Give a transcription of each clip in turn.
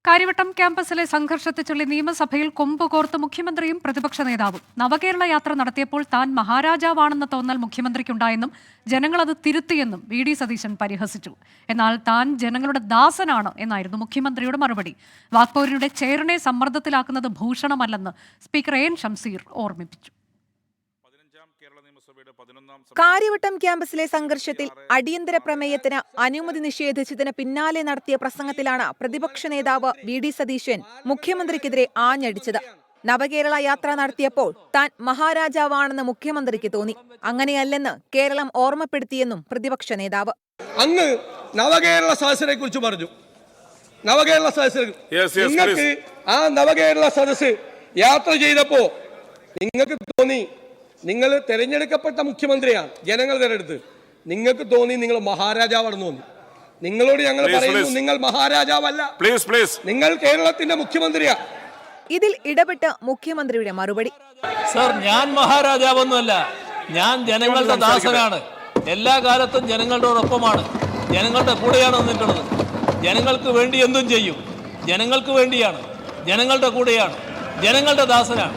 കാര്യവട്ടം ക്യാമ്പസിലെ സംഘർഷത്തെ ചൊല്ലി നിയമസഭയിൽ കൊമ്പുകോർത്ത് മുഖ്യമന്ത്രിയും പ്രതിപക്ഷ നേതാവും. നവകേരള യാത്ര നടത്തിയപ്പോൾ താൻ മഹാരാജാവാണെന്ന തോന്നൽ മുഖ്യമന്ത്രിക്കുണ്ടായെന്നും ജനങ്ങളത് തിരുത്തിയെന്നും വി.ഡി. സതീശൻ പരിഹസിച്ചു. എന്നാൽ താൻ ജനങ്ങളുടെ ദാസനാണ് എന്നായിരുന്നു മുഖ്യമന്ത്രിയുടെ മറുപടി. വാക്പോരിയുടെ ചെയറിനെ സമ്മർദ്ദത്തിലാക്കുന്നത് ഭൂഷണമല്ലെന്ന് സ്പീക്കർ എൻ ഷംസീർ ഓർമ്മിപ്പിച്ചു. കാര്യവട്ടം ക്യാമ്പസിലെ സംഘർഷത്തിൽ അടിയന്തര പ്രമേയത്തിന് അനുമതി നിഷേധിച്ചതിന് പിന്നാലെ നടത്തിയ പ്രസംഗത്തിലാണ് പ്രതിപക്ഷ നേതാവ് വി.ഡി. സതീശൻ മുഖ്യമന്ത്രിക്കെതിരെ ആഞ്ഞടിച്ചത്. നവകേരള യാത്ര നടത്തിയപ്പോൾ താൻ മഹാരാജാവാണെന്ന് മുഖ്യമന്ത്രിക്ക് തോന്നി. അങ്ങനെയല്ലെന്ന് കേരളം ഓർമ്മപ്പെടുത്തിയെന്നും പ്രതിപക്ഷ നേതാവ്. അങ്ങ് നവകേരള സദസ്സിനെ കുറിച്ച് പറഞ്ഞു. നവകേരള സദസ്സിൽ നിങ്ങൾക്ക് ആ നവകേരള സദസ്സ് യാത്ര ചെയ്തപ്പോ നിങ്ങൾക്ക് തോന്നി നിങ്ങൾ തെരഞ്ഞെടുക്കപ്പെട്ട മുഖ്യമന്ത്രിയാണ്, ജനങ്ങൾ തെരഞ്ഞെടുത്ത്. നിങ്ങൾക്ക് തോന്നി നിങ്ങൾ മഹാരാജാവാണെന്ന് തോന്നി. നിങ്ങളോട് ഞങ്ങൾ പറയുന്നു, നിങ്ങൾ മഹാരാജാവല്ല, നിങ്ങൾ കേരളത്തിന്റെ മുഖ്യമന്ത്രിയാണ്. ഇതിൽ ഇടപെട്ട മുഖ്യമന്ത്രിയുടെ മറുപടി: സർ, ഞാൻ മഹാരാജാവൊന്നുമല്ല, ഞാൻ ജനങ്ങളുടെ ദാസനാണ്. എല്ലാ കാലത്തും ജനങ്ങളുടെ ഒപ്പമാണ്, ജനങ്ങളുടെ കൂടെയാണ് നിന്നിട്ടുള്ളത്. ജനങ്ങൾക്ക് വേണ്ടി എന്തും ചെയ്യും. ജനങ്ങൾക്ക് വേണ്ടിയാണ്, ജനങ്ങളുടെ കൂടെയാണ്, ജനങ്ങളുടെ ദാസനാണ്.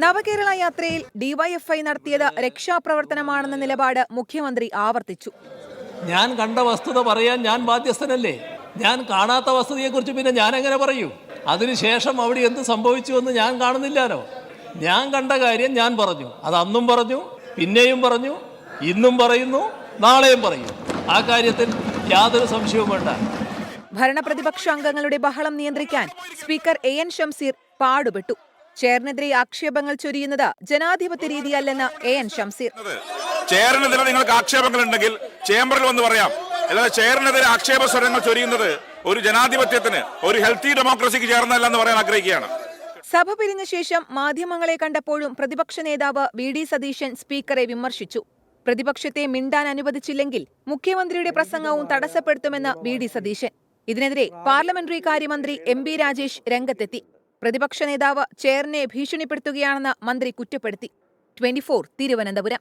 നവകേരള യാത്രയിൽ ഡിവൈഎഫ്ഐ നടത്തിയത് രക്ഷാപ്രവർത്തനമാണെന്ന നിലപാട് മുഖ്യമന്ത്രി ആവർത്തിച്ചു. ഞാൻ കണ്ട വസ്തുത പറയാൻ ഞാൻ ബാധ്യസ്ഥനല്ലേ? ഞാൻ കാണാത്ത വസ്തുതയെക്കുറിച്ച് പിന്നെ ഞാൻ എങ്ങനെ പറയൂ? അതിനുശേഷം അവിടെ എന്ത് സംഭവിച്ചുവെന്ന് ഞാൻ കാണുന്നില്ലാലോ. ഞാൻ കണ്ട കാര്യം ഞാൻ പറഞ്ഞു. അത് അന്നും പറഞ്ഞു, പിന്നെയും പറഞ്ഞു, ഇന്നും പറയുന്നു, നാളെയും പറയും. ആ കാര്യത്തിൽ യാതൊരു സംശയവും വേണ്ട. ഭരണപ്രതിപക്ഷ അംഗങ്ങളുടെ ബഹളം നിയന്ത്രിക്കാൻ സ്പീക്കർ എൻ ഷംസീർ പാടുപെട്ടു. ചെയറിനെതിരെ ആക്ഷേപങ്ങൾ ചൊരിയുന്നത് ജനാധിപത്യ രീതിയല്ലെന്ന് എൻ ഷംസീർ. ചെയറിനെതിരെ നിങ്ങൾക്ക് ആക്ഷേപങ്ങൾ ഉണ്ടെങ്കിൽ ചേംബറിൽ വന്ന് പറയാം. അല്ലാതെ ചെയറിനെതിരെ ആക്ഷേപ സ്വരങ്ങൾ ചൊരിയുന്നത് ഒരു ജനാധിപത്യത്തിന്, ഒരു ഹെൽത്തി ഡെമോക്രസിക്ക് ചേർന്നല്ലെന്ന് പറയാൻ ആഗ്രഹിക്കുകയാണ്. സഭ പിരിഞ്ഞ ശേഷം മാധ്യമങ്ങളെ കണ്ടപ്പോഴും പ്രതിപക്ഷ നേതാവ് വി.ഡി. സതീശൻ സ്പീക്കറെ വിമർശിച്ചു. പ്രതിപക്ഷത്തെ മിണ്ടാൻ അനുവദിച്ചില്ലെങ്കിൽ മുഖ്യമന്ത്രിയുടെ പ്രസംഗവും തടസ്സപ്പെടുത്തുമെന്ന് വി.ഡി. സതീശൻ. ഇതിനെതിരെ പാർലമെന്ററി കാര്യമന്ത്രി എം.ബി. രാജേഷ് രംഗത്തെത്തി. പ്രതിപക്ഷ നേതാവ് ചെയറിനെ ഭീഷണിപ്പെടുത്തുകയാണെന്ന് മന്ത്രി കുറ്റപ്പെടുത്തി. 24 തിരുവനന്തപുരം.